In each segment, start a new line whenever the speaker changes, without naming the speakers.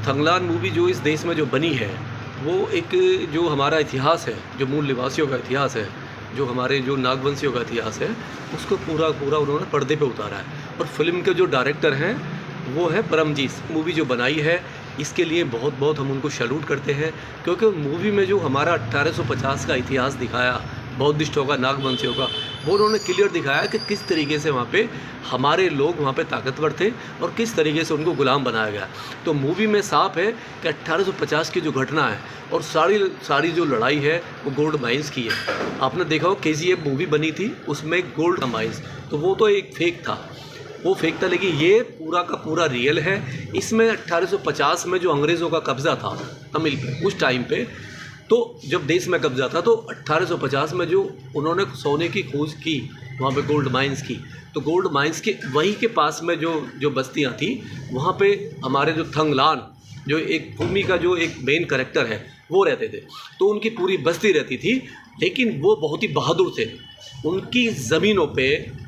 Thangalaan movie जो इस देश में जो बनी है, वो एक जो हमारा इतिहास है, जो मूल निवासियों का इतिहास है, जो हमारे जो नागवंशियों का इतिहास है, उसको पूरा पूरा उन्होंने पर्दे पे उतारा है। और फिल्म के जो डायरेक्टर हैं वो है परमजीत। मूवी जो बनाई है इसके लिए बहुत बहुत हम उनको सैल्यूट करते हैं, क्योंकि मूवी में जो हमारा 1850 का इतिहास दिखाया बौद्धिस्टों का, नागवंशियों का, वो उन्होंने क्लियर दिखाया कि किस तरीके से वहाँ पे हमारे लोग वहाँ पे ताकतवर थे और किस तरीके से उनको गुलाम बनाया गया। तो मूवी में साफ है कि 1850 की जो घटना है और सारी जो लड़ाई है वो गोल्ड माइंस की है। आपने देखा हो KGF मूवी बनी थी, उसमें गोल्ड माइंस, तो वो तो एक फेक था, वो फेक था, लेकिन ये पूरा का पूरा रियल है। इसमें 1850 में जो अंग्रेज़ों का कब्ज़ा था तमिल पे उस टाइम पे, तो जब देश में कब्ज़ा था, तो 1850 में जो उन्होंने सोने की खोज की वहाँ पे गोल्ड माइंस की, तो गोल्ड माइंस के वहीं के पास में जो बस्तियाँ थी, वहाँ पे हमारे जो थंगलान, जो एक भूमि का जो एक मेन कैरेक्टर है, वो रहते थे। तो उनकी पूरी बस्ती रहती थी, लेकिन वो बहुत ही बहादुर थे। उनकी ज़मीनों पे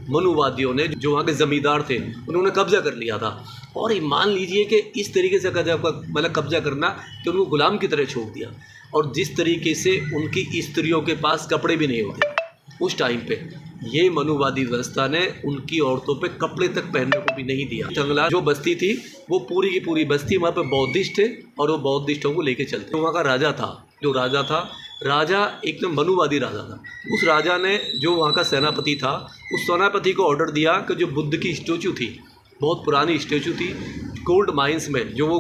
मनुवादियों ने, जो वहाँ के ज़मींदार थे, उन्होंने कब्ज़ा कर लिया था। और ये मान लीजिए कि इस तरीके से कब्ज़ा करना कि उनको गुलाम की तरह छोड़ दिया। और जिस तरीके से उनकी स्त्रियों के पास कपड़े भी नहीं होते उस टाइम पे, ये मनुवादी व्यवस्था ने उनकी औरतों पे कपड़े तक पहनने को भी नहीं दिया। थंगलान जो बस्ती थी वो पूरी की पूरी बस्ती, वहाँ पे बौद्धिस्ट थे और वो बौद्धिस्टों को लेके चलते। तो वहाँ का राजा था, जो राजा था, राजा एकदम मनुवादी राजा था। उस राजा ने, जो वहाँ का सेनापति था, उस सेनापति को ऑर्डर दिया कि जो बुद्ध की स्टैचू थी, बहुत पुरानी स्टैचू थी, गोल्ड माइंस में जो वो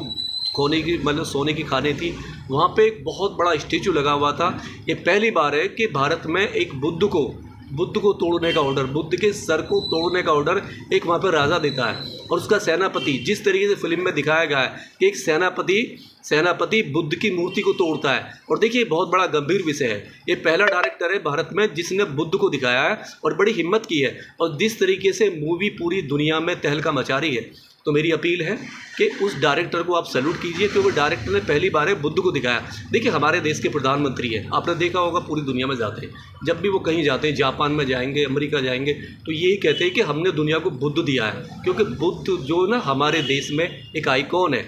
खोने की मतलब सोने की खानें थी, वहाँ पे एक बहुत बड़ा स्टैचू लगा हुआ था। ये पहली बार है कि भारत में एक बुद्ध को तोड़ने का ऑर्डर, बुद्ध के सर को तोड़ने का ऑर्डर एक वहाँ पर राजा देता है। और उसका सेनापति, जिस तरीके से फिल्म में दिखाया गया है कि एक सेनापति बुद्ध की मूर्ति को तोड़ता है। और देखिए बहुत बड़ा गंभीर विषय है, ये पहला डायरेक्टर है भारत में जिसने बुद्ध को दिखाया है और बड़ी हिम्मत की है। और जिस तरीके से मूवी पूरी दुनिया में तहलका मचा रही है, तो मेरी अपील है कि उस डायरेक्टर को आप सैल्यूट कीजिए, क्योंकि डायरेक्टर ने पहली बार है बुद्ध को दिखाया। देखिए हमारे देश के प्रधानमंत्री हैं, आपने देखा होगा पूरी दुनिया में जाते हैं, जब भी वो कहीं जाते हैं, जापान में जाएंगे, अमेरिका जाएंगे, तो यही कहते हैं कि हमने दुनिया को बुद्ध दिया है। क्योंकि बुद्ध जो ना हमारे देश में एक आइकॉन है,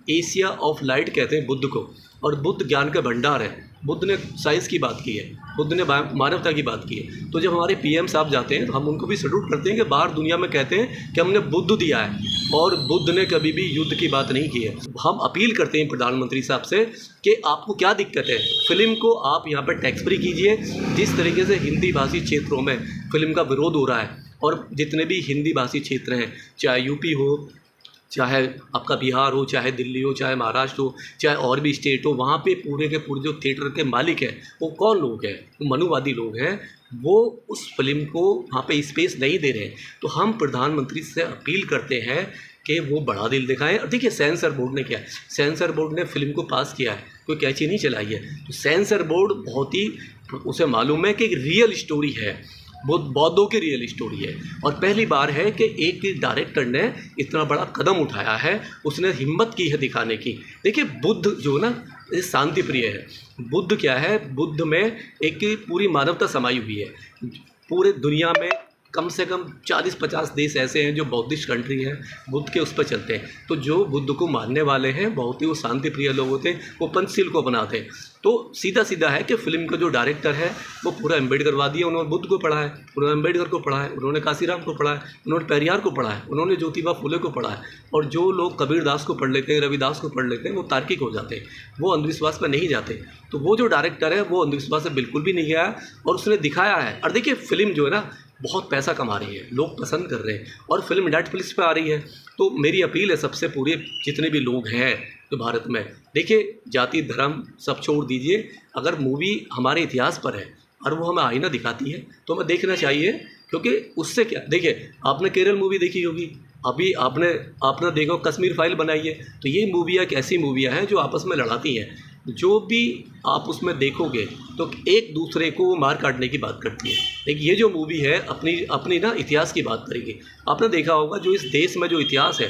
एशिया ऑफ लाइट कहते हैं बुद्ध को। और बुद्ध ज्ञान का भंडार है। बुद्ध ने साइंस की बात की है, बुद्ध ने मानवता की बात की है। तो जब हमारे PM साहब जाते हैं तो हम उनको भी सैल्यूट करते हैं कि बाहर दुनिया में कहते हैं कि हमने बुद्ध दिया है, और बुद्ध ने कभी भी युद्ध की बात नहीं की है। हम अपील करते हैं प्रधानमंत्री साहब से कि आपको क्या दिक्कत है, फिल्म को आप यहाँ पर टैक्स फ्री कीजिए। जिस तरीके से हिंदी भाषी क्षेत्रों में फिल्म का विरोध हो रहा है, और जितने भी हिंदी भाषी क्षेत्र हैं, चाहे यूपी हो, चाहे आपका बिहार हो, चाहे दिल्ली हो, चाहे महाराष्ट्र हो, चाहे और भी स्टेट हो, वहाँ पे पूरे के पूरे जो थिएटर के मालिक हैं वो कौन लोग हैं? वो मनुवादी लोग हैं। वो उस फिल्म को वहाँ पे स्पेस नहीं दे रहे हैं। तो हम प्रधानमंत्री से अपील करते हैं कि वो बड़ा दिल दिखाएं। और देखिए सेंसर बोर्ड ने क्या है, सेंसर बोर्ड ने फिल्म को पास किया है, कोई कैची नहीं चलाई है। तो सेंसर बोर्ड बहुत ही, उसे मालूम है कि एक रियल स्टोरी है, बौद्धों की रियल स्टोरी है। और पहली बार है कि एक डायरेक्टर ने इतना बड़ा कदम उठाया है, उसने हिम्मत की है दिखाने की। देखिए बुद्ध जो ना शांति प्रिय है। बुद्ध क्या है, बुद्ध में एक पूरी मानवता समाई हुई है। पूरे दुनिया में कम से कम 40-50 देश ऐसे हैं जो बौद्धिस्ट कंट्री हैं, बुद्ध के उस पर चलते हैं। तो जो बुद्ध को मानने वाले हैं बहुत ही वो शांति प्रिय लोग होते हैं, वो पंचशील को अपनाते हैं। तो सीधा सीधा है कि फिल्म का जो डायरेक्टर है वो पूरा अम्बेडकरवादी है। उन्होंने बुद्ध को पढ़ा है, उन्होंने अम्बेडकर को पढ़ा है, उन्होंने काशीराम को पढ़ा है, उन्होंने पेरियार को पढ़ा है, उन्होंने ज्योतिबा फुले को पढ़ा है। और जो लोग कबीरदास को पढ़ लेते हैं, रविदास को पढ़ लेते हैं, वो तार्किक हो जाते हैं, वो अंधविश्वास पर नहीं जाते। तो वो जो डायरेक्टर है वो अंधविश्वास से बिल्कुल भी नहीं गया और उसने दिखाया है। और देखिए फिल्म जो है ना बहुत पैसा कमा रही है, लोग पसंद कर रहे हैं, और फिल्म नेटफ्लिक्स पे आ रही है। तो मेरी अपील है सबसे, पूरे जितने भी लोग हैं जो भारत में, देखिए जाति धर्म सब छोड़ दीजिए। अगर मूवी हमारे इतिहास पर है और वो हमें आईना दिखाती है तो हमें देखना चाहिए, क्योंकि उससे क्या, देखिए आपने केरल मूवी देखी होगी, अभी आपने देखो कश्मीर फाइल बनाई है। तो ये मूवियाँ एक ऐसी मूवियाँ हैं जो आपस में लड़ाती हैं। जो भी आप उसमें देखोगे तो एक दूसरे को मार काटने की बात करती है। लेकिन ये जो मूवी है अपनी ना इतिहास की बात करेगी। आपने देखा होगा जो इस देश में जो इतिहास है,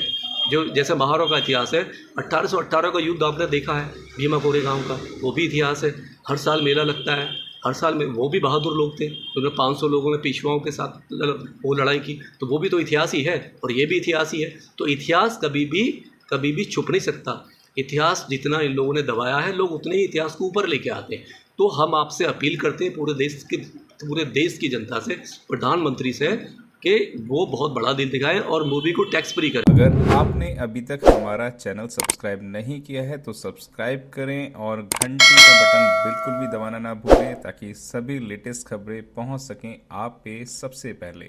जो जैसे महारों का इतिहास है, 1818 का युद्ध आपने देखा है, भीमा कोरेगांव का, वो भी इतिहास है। हर साल मेला लगता है, हर साल में वो भी बहादुर लोग थे, उन्होंने 500 लोगों ने पेशवाओं के साथ वो लड़ाई की, तो वो भी तो इतिहास ही है और ये भी इतिहास ही है। तो इतिहास कभी भी छुप नहीं सकता। इतिहास जितना इन लोगों ने दबाया है, लोग उतने ही इतिहास को ऊपर लेके आते हैं। तो हम आपसे अपील करते हैं पूरे देश की जनता से, प्रधानमंत्री से, कि वो बहुत बड़ा दिल दिखाएं और मूवी को टैक्स फ्री करें।
अगर आपने अभी तक हमारा चैनल सब्सक्राइब नहीं किया है तो सब्सक्राइब करें और घंटी का बटन बिल्कुल भी दबाना ना भूलें, ताकि सभी लेटेस्ट खबरें पहुंच सकें आप पे सबसे पहले।